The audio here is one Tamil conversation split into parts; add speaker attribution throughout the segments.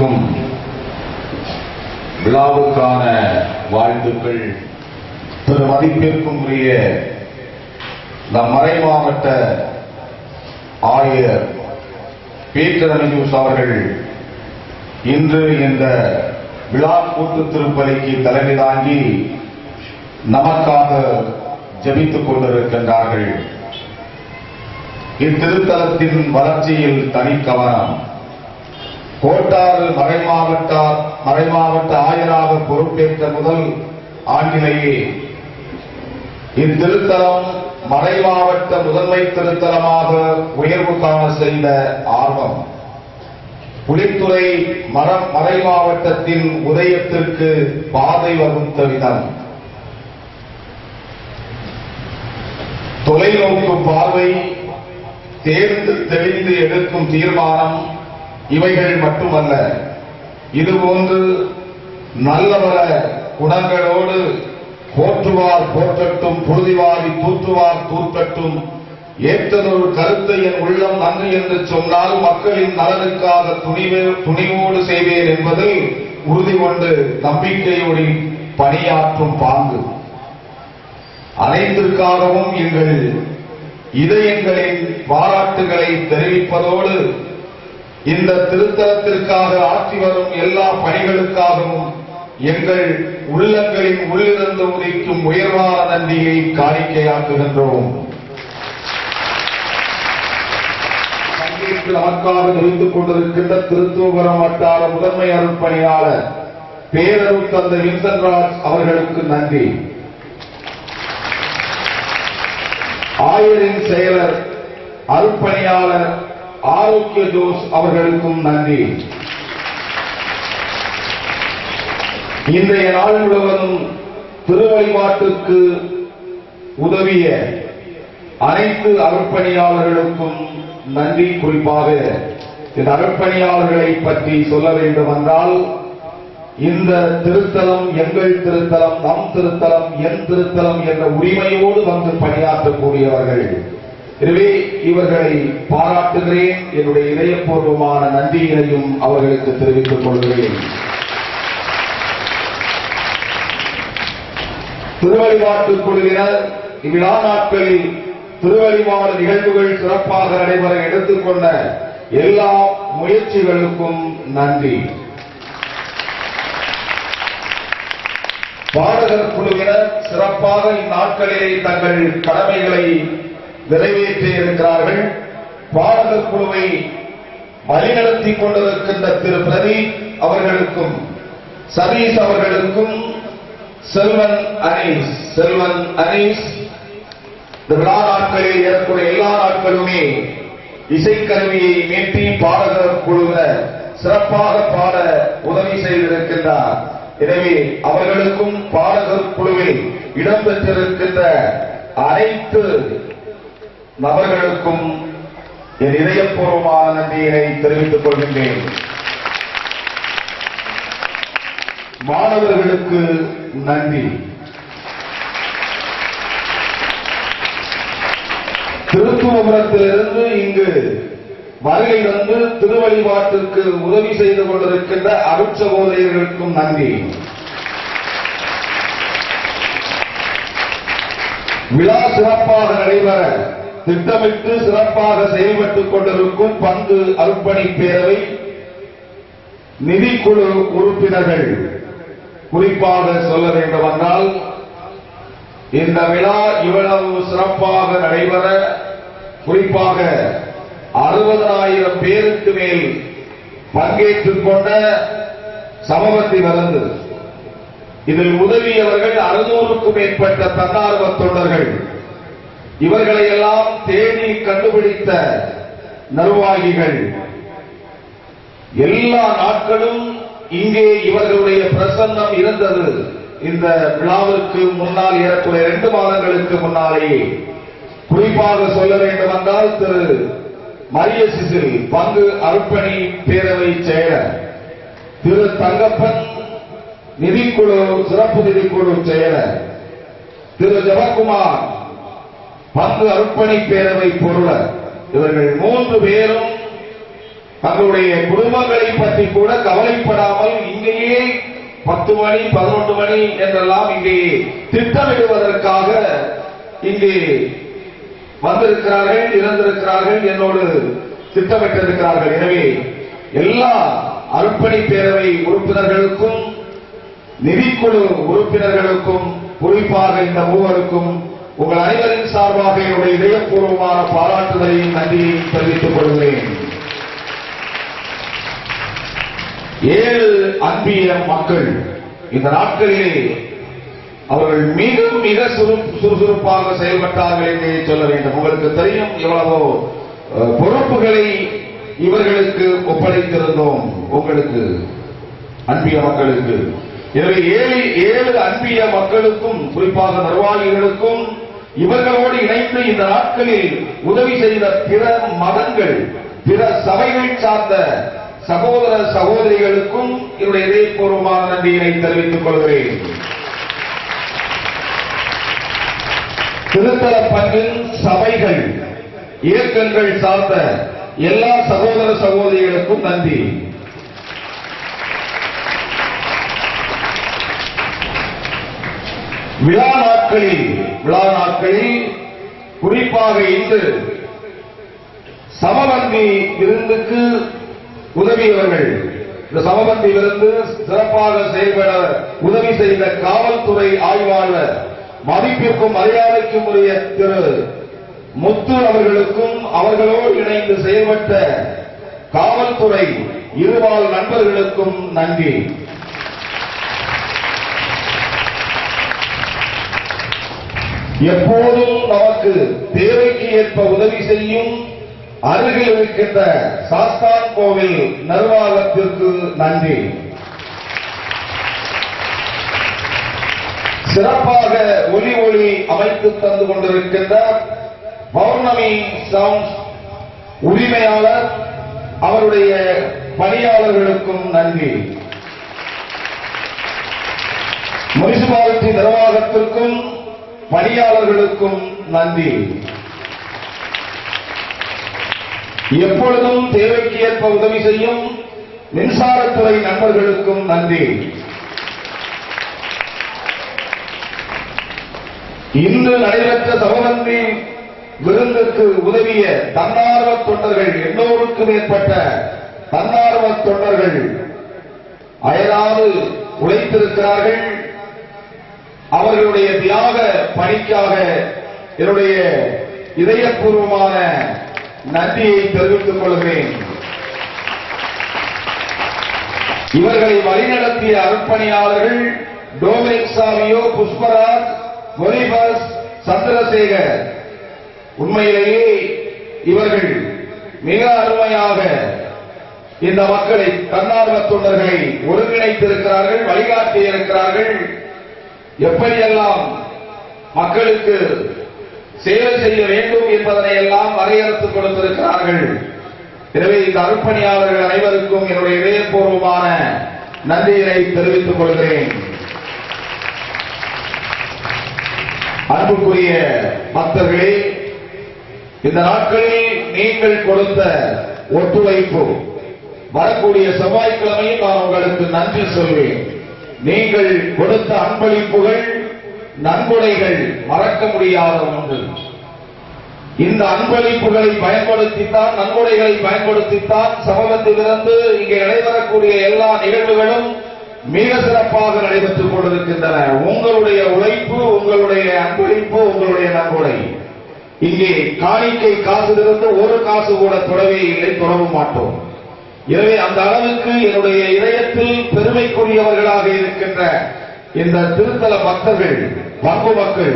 Speaker 1: அனைவருக்கும் விழாவுக்கான வாழ்த்துக்கள். திரு மதிப்பிற்கும் உரிய நம் மறைமாவட்ட ஆயர் பீட்டர் அமியூஸ் அவர்கள் இன்று இந்த விழா கூட்டு திருப்பலிக்கு தலைமை தாங்கி நமக்காக ஜெபித்துக் கொண்டிருக்கின்றார்கள். இத்திருத்தலத்தின் வளர்ச்சியில் தனிக்கவனம். கோட்டாறு மறைமாவட்ட ஆயராக பொறுப்பேற்ற முதல் ஆண்டிலேயே இத்திருத்தலம் மறைமாவட்ட முதன்மை திருத்தலமாக உயர்வு காண செய்த ஆர்வம், புலித்துறை மறைமாவட்டத்தின் உதயத்திற்கு பாதை வகுத்த விதம், தொலைநோக்கு பார்வை, தேர்ந்து தெளிந்து எடுக்கும் தீர்மானம் இவைகள் மட்டுமல்ல, இதுபோன்று நல்லவர குணங்களோடு போற்றுவார் போற்றட்டும், புழுதிவாரி தூற்றுவார் தூற்றட்டும், ஏற்றதொரு கருத்தை என் உள்ளம் நன்று என்று சொன்னால் மக்களின் நலனுக்காக துணிவோடு செய்வேன் என்பதில் உறுதி கொண்டு நம்பிக்கையோடு பணியாற்றும் பாங்கு. அனைத்திற்காகவும் எங்கள் இதயங்களின் பாராட்டுகளை தெரிவிப்பதோடு இந்த திருத்தலத்திற்காக ஆற்றி வரும் எல்லா பணிகளுக்காகவும் எங்கள் உள்ளங்களின் உள்ளிருந்து உதிக்கும் உயர்வான நன்றியை காணிக்கையாக்குகின்றோம். நமக்காக நிறுத்திக் கொண்டிருக்கின்ற திருத்தூபுரம் வட்டார முதன்மை அருட்பணியாளர் பேரருள் தந்தை வின்சென்ட்ராஜ் அவர்களுக்கு நன்றி. ஆயரின் செயலர் அருட்பணியாளர் ஆரோக்கிய ஜோஸ் அவர்களுக்கும் நன்றி. இன்றைய நாள் முழுவதும் திருவழிபாட்டுக்கு உதவிய அனைத்து அருட்பணியாளர்களுக்கும் நன்றி. குறிப்பாக இந்த அருட்பணியாளர்களை பற்றி சொல்ல வேண்டும் என்றால், இந்த திருத்தலம் எங்கள் திருத்தலம், நம் திருத்தலம், என் திருத்தலம் என்ற உரிமையோடு வந்து பணியாற்றக்கூடியவர்கள். எனவே இவர்களை பாராட்டுகிறேன். என்னுடைய இதயபூர்வமான நன்றியினையும் அவர்களுக்கு தெரிவித்துக் கொள்கிறேன். திருவழிபாட்டு குழுவினர் இவ்விழா நாட்களில் திருவழிபாடு நிகழ்வுகள் சிறப்பாக நடைபெற எடுத்துக்கொண்ட எல்லா முயற்சிகளுக்கும் நன்றி. பாடகர் குழுவினர் சிறப்பாக இந்நாட்களில் தங்கள் கடமைகளை நிறைவேற்றி இருக்கிறார்கள். பாடகர் குழுவை வழிநடத்திக் கொண்டிருக்கின்ற திரு பிரதீப் அவர்களுக்கும் சதீஷ் அவர்களுக்கும் செல்வன் அனீஸ் விழா நாட்களில் ஏற்படும் எல்லா நாட்களுமே இசைக்கருவியை மீட்டி பாடகர் குழுவினர் சிறப்பாக பாட உதவி செய்திருக்கின்றார். எனவே அவர்களுக்கும் பாடகர் குழுவில் இடம்பெற்றிருக்கின்ற அனைத்து நபர்களுக்கும் என் இதயபூர்வமான நன்றியினை தெரிவித்துக் கொள்கின்றேன். மாணவர்களுக்கு நன்றி. திருத்துவபுரத்திலிருந்து இங்கு வருகை வந்து திருவழிபாட்டிற்கு உதவி செய்து கொண்டிருக்கின்ற அருட்சகோதரர்களுக்கும் நன்றி. விழா சிறப்பாக நடைபெற திட்டமிட்டு சிறப்பாக செயல்பட்டுக் கொண்டிருக்கும் பங்கு அருட்பணி பேரவை நிதிக்குழு உறுப்பினர்கள் குறிப்பாக சொல்ல வேண்டுமென்றால், இந்த விழா இவ்வளவு சிறப்பாக நடைபெற குறிப்பாக 60,000 பேருக்கு மேல் பங்கேற்றுக் கொண்ட சமபந்தி வளர்ந்து இதில் உதவியவர்கள் 600க்கும் மேற்பட்ட தன்னார்வ தொண்டர்கள். இவர்களை எல்லாம் தேடி கண்டுபிடித்த நிர்வாகிகள். எல்லா நாட்களும் இங்கே இவர்களுடைய பிரசன்னம் இருந்தது. இந்த விழாவிற்கு முன்னால் ஏறக்குறைய 2 மாதங்களுக்கு முன்னாலேயே குறிப்பாக சொல்ல வேண்டும் என்றால், திரு மரிய சிசில் பங்கு அருட்பணி பேரவை செயலர், திரு தங்கப்பன் நிதிக்குழு சிறப்பு நிதிக்குழு செயலர், திரு ஜெபக்குமார் பங்கு அருட்பணி பேரவை பொருளர், இவர்கள் 3 பேரும் தங்களுடைய குடும்பங்களை பற்றி கூட கவலைப்படாமல் இங்கேயே 10 மணி 11 மணி என்றெல்லாம் இங்கே திட்டமிடுவதற்காக இங்கே வந்திருக்கிறார்கள், இருந்திருக்கிறார்கள், என்னோடு திட்டமிட்டிருக்கிறார்கள். எனவே எல்லா அர்ப்பணி பேரவை உறுப்பினர்களுக்கும் நிதிக்குழு உறுப்பினர்களுக்கும் குறிப்பாக இந்த மூவருக்கும் உங்கள் அனைவரின் சார்பாக என்னுடைய இதயபூர்வமான பாராட்டுதலையும் நன்றியையும் தெரிவித்துக் கொள்கிறேன். 7 அன்பிய மக்கள் இந்த நாட்களிலே அவர்கள் மிக மிக சுறுசுறுப்பாக செயல்பட்டார்கள் என்று சொல்ல வேண்டும். உங்களுக்கு தெரியும் எவ்வளவோ பொறுப்புகளை இவர்களுக்கு ஒப்படைத்திருந்தோம் உங்களுக்கு அன்பிய மக்களுக்கு. எனவே 7 அன்பிய மக்களுக்கும் குறிப்பாக நிர்வாகிகளுக்கும் இவர்களோடு இணைந்து இந்த நாட்களில் உதவி செய்த பிற மதங்கள் பிற சபைகள் சார்ந்த சகோதர சகோதரிகளுக்கும் என்னுடைய இதயபூர்வமான நன்றியை தெரிவித்துக் கொள்கிறேன். திருத்தல பங்கின் சபைகள் இயக்கங்கள் சார்ந்த எல்லா சகோதர சகோதரிகளுக்கும் நன்றி. விழா நாட்களில் குறிப்பாக இன்று சமபந்தி விருந்துக்கு உதவியவர்கள், இந்த சமபந்தி விருந்து சிறப்பாக செயல்பட உதவி செய்த காவல்துறை ஆய்வாளர் மதிப்பிற்கும் மரியாதைக்கும் உரிய திரு முத்து அவர்களுக்கும் அவர்களோடு இணைந்து செயல்பட்ட காவல்துறை இருபால் நண்பர்களுக்கும் நன்றி. எப்போதும் நமக்கு தேவைக்கு ஏற்ப உதவி செய்யும் அருகில் இருக்கின்ற சாஸ்தான் கோவில் நிர்வாகத்திற்கு நன்றி. சிறப்பாக ஒலி அமைத்து தந்து கொண்டிருக்கின்ற பௌர்ணமி சவுண்ட் உரிமையாளர் அவருடைய பணியாளர்களுக்கும் நன்றி. முனிசிபாலிட்டி நிர்வாகத்திற்கும் பணியாளர்களுக்கும் நன்றி. எப்பொழுதும் தேவைக்கு ஏற்ப உதவி செய்யும் மின்சாரத்துறை நண்பர்களுக்கும் நன்றி. இன்று நடைபெற்ற சமபந்தி விருந்துக்கு உதவிய தன்னார்வ தொண்டர்கள் 800க்கும் மேற்பட்ட தன்னார்வ தொண்டர்கள் அயராது உழைத்திருக்கிறார்கள். அவர்களுடைய தியாக பணிக்காக என்னுடைய இதயபூர்வமான நன்றியை தெரிவித்துக் கொள்கிறேன். இவர்களை வழிநடத்திய அர்ப்பணியாளர்கள் டோமினிக் சாமியோ, புஷ்பராஜ், பொரிபஸ், சந்திரசேகர். உண்மையிலேயே இவர்கள் மிக அருமையாக இந்த மக்களை தன்னார்வ தொண்டர்களை ஒருங்கிணைத்திருக்கிறார்கள், வழிகாட்டியிருக்கிறார்கள். எப்படியெல்லாம் மக்களுக்கு சேவை செய்ய வேண்டும் என்பதனை எல்லாம் வரையறுத்துக் கொடுத்திருக்கிறார்கள். எனவே இந்த அர்ப்பணியாளர்கள் அனைவருக்கும் என்னுடைய இதயபூர்வமான நன்றியினை தெரிவித்துக் கொள்கிறேன். அன்புக்குரிய பக்தர்களே, இந்த நாட்களில் நீங்கள் கொடுத்த ஒத்துழைப்பு வரக்கூடிய செவ்வாய்க்கிழமையில் நான் உங்களுக்கு நன்றி சொல்வேன். நீங்கள் கொடுத்த அன்பளிப்புகள் நன்கொடைகள் மறக்க முடியாத ஒன்று. இந்த அன்பளிப்புகளை பயன்படுத்தித்தான், நன்கொடைகளை பயன்படுத்தித்தான் சமபந்திலிருந்து இங்கே நடைபெறக்கூடிய எல்லா நிகழ்வுகளும் மிக சிறப்பாக நடைபெற்றுக் கொண்டிருக்கின்றன. உங்களுடைய உழைப்பு, உங்களுடைய அன்பளிப்பு, உங்களுடைய நன்கொடை. இங்கே காணிக்கை காசிலிருந்து ஒரு காசு கூட தொடவே இல்லை, தொடவும் மாட்டோம். எனவே அந்த அளவுக்கு என்னுடைய இதயத்தில் பெருமைக்குரியவர்களாக இருக்கின்ற இந்த திருத்தல பக்தர்கள், பங்கு மக்கள்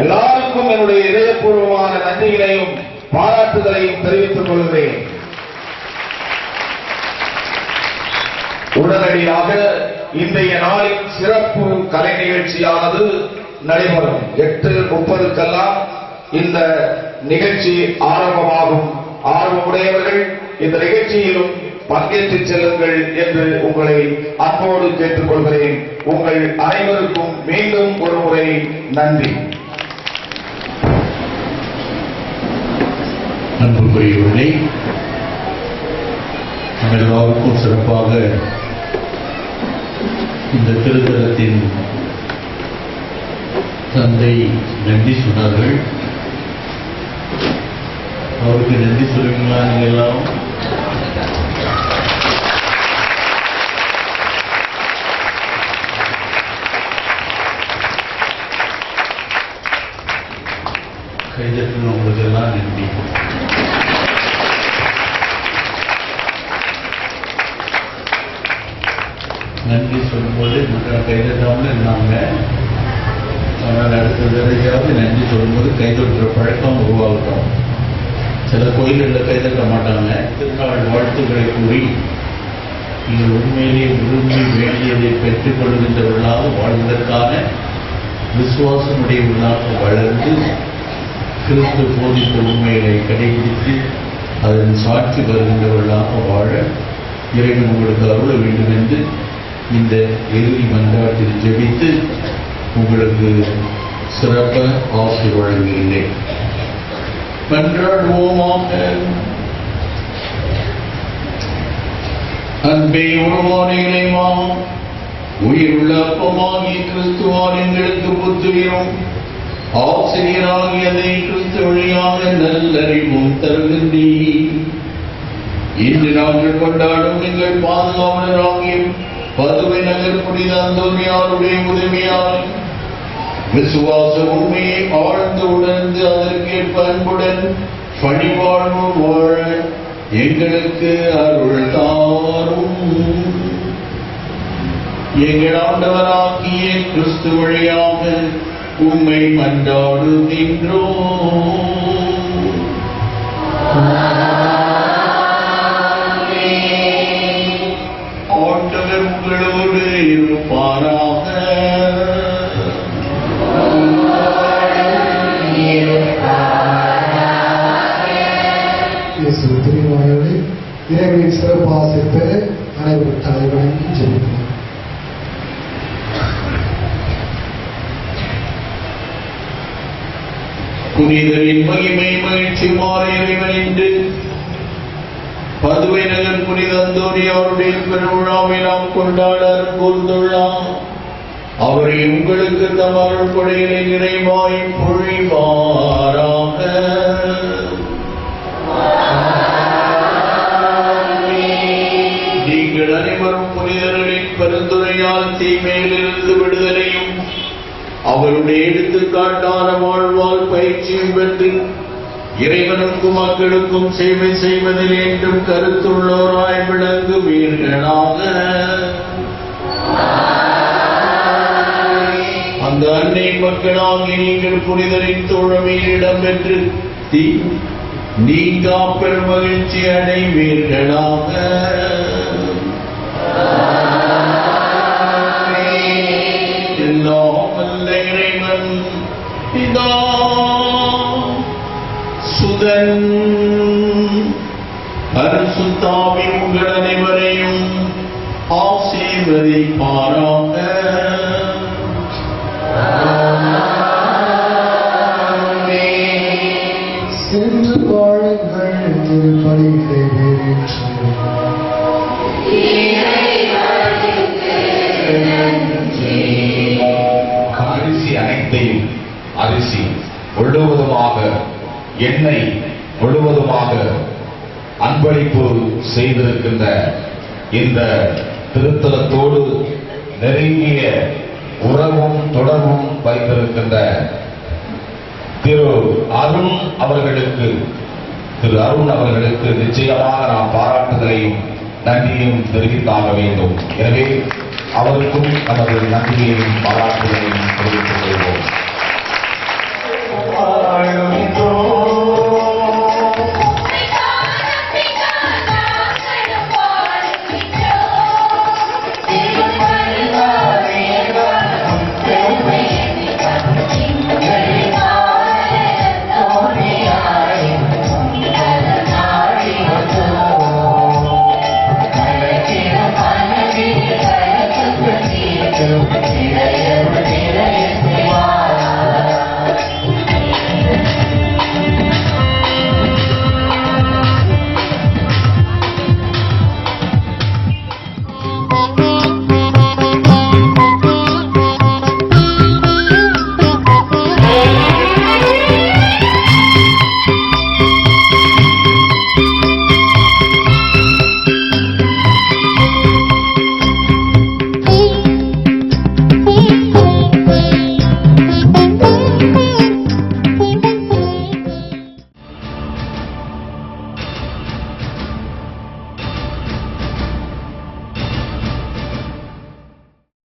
Speaker 1: எல்லாருக்கும் என்னுடைய இதயபூர்வமான நன்றிகளையும் பாராட்டுதலையும் தெரிவித்துக் கொள்கிறேன். உடனடியாக இன்றைய நாளின் சிறப்பு கலை நிகழ்ச்சியானது நடைபெறும். 8:30க்கெல்லாம் இந்த நிகழ்ச்சி ஆரம்பமாகும். ஆர்வமுடையவர்கள் இந்த நிகழ்ச்சியிலும் பங்கேற்று செல்லுங்கள் என்று உங்களை அன்போடு கேட்டுக் கொள்கிறேன். உங்கள் அனைவருக்கும் மீண்டும் ஒரு முறை நன்றி.
Speaker 2: அன்புக்குரியவர்களே, நம்ம எல்லாருக்கும் சிறப்பாக இந்த திருத்தலத்தின் தந்தை நன்றி சொன்னார்கள். அவருக்கு நன்றி சொல்லுவீங்களா நீங்க எல்லாரும்? கைதட்டின உங்களுக்கு எல்லாம் நன்றி. நன்றி சொல்லும்போது கைதட்டாமல் இருந்தாங்க. ஆனால் அடுத்த தடவையாவது நன்றி சொல்லும்போது கைதட்டுற பழக்கம் உருவாகட்டும். சில கோயில்களில் கைதட்ட மாட்டாங்க. திருநாள் வாழ்த்துக்களை கூறி நீங்கள் உண்மையிலே விரும்பி வேண்டியதை பெற்றுக் கொள்கின்றவர்களாக வாழ்வதற்கான விசுவாசமுடையவர்களாக வளர்ந்து கிறிஸ்து போதித்த உண்மைகளை கடைபிடித்து அதன் சாட்சி வருகின்றவர்களாக வாழ இறைவன் உங்களுக்கு அருள வேண்டும் என்று இந்த இறுதி மன்றாட்டில் ஜெபித்து உங்களுக்கு சிறப்ப ஆசை வழங்குகின்றேன். மன்றாடுவோமாக. அன்பே உருவான இறைவா, உயிருள்ள அப்பமாகிய கிறிஸ்துவால் எங்களுக்கு புத்துயிரும் ஆசிரியராகியதை கிறிஸ்து வழியாக நல்லறிவும் தருகின்றீர். இன்று நாங்கள் கொண்டாடும் எங்கள் பாதுகாவலராகிய பதுவை நகர் புனித அந்தோனியாருடைய உதவியால் விசுவாச உண்மையை ஆழ்ந்து உணர்ந்து அதற்கேற்ப அன்புடன் பணிவாழ்வு வாழ எங்களுக்கு அருள் தாரும். எங்கள் ஆண்டவராகிய கிறிஸ்து வழியாக உம்மை மன்றாடுகின்றோம். ஆண்டவர் உங்களோடு இருப்பாராக.
Speaker 3: இறைவனின் சிறப்பு ஆசை பெற அனைவரும் தலைவணங்கி ஜெபிக்கிறோம்.
Speaker 2: புனிதரின் மகிமை மகிழ்ச்சி மாற இறைவன் என்று பதுவை நகர் புனித அந்தோனியாருடைய பெருவிழாவை நாம் கொண்டாட கூர்ந்துள்ளார். அவரை உங்களுக்கு தம் அருள் கொடைகளை நிறைவாய் பொழிவாராக. நீங்கள் அனைவரும் புனிதர்களின் பரிந்துரையால் தீமையிலிருந்து விடுதலையும் அவருடைய எடுத்துக்காட்டான வாழ்வால் பயிற்சியும் பெற்று இறைவனுக்கும் மக்களுக்கும் சேவை செய்வதில் என்றும் கருத்துள்ளோராய் விளங்குவீர்களாக. அந்த அன்னை மக்களாகி நீங்கள் புனிதரின் தோழமையில் இடம்பெற்று நீங்கா பெரும் மகிழ்ச்சி அடைவீர்களாக. இறைவன் பிதா சுதன் பரிசுத்தாவி உங்கள் அனைவரையும் ஆசீர்வதிப்பாராக.
Speaker 3: சென்று வாழுங்கள் திருப்பலிகளை நிறைவேற்று.
Speaker 1: அரிசி அனைத்தையும் அரிசி முழுவதுமாக எண்ணெய் முழுவதுமாக அன்பளிப்பு செய்திருக்கின்ற இந்த திருத்தலத்தோடு நெருங்கிய உறவும் தொடர்பும் வைத்திருக்கின்ற திரு அருண் அவர்களுக்கு நிச்சயமாக நாம் பாராட்டுதலையும் நன்றியும் தெரிவித்தாக வேண்டும். எனவே அவருக்கும் நமது நன்றியையும் பாராட்டுதலையும் தெரிவித்துக் கொள்வோம்.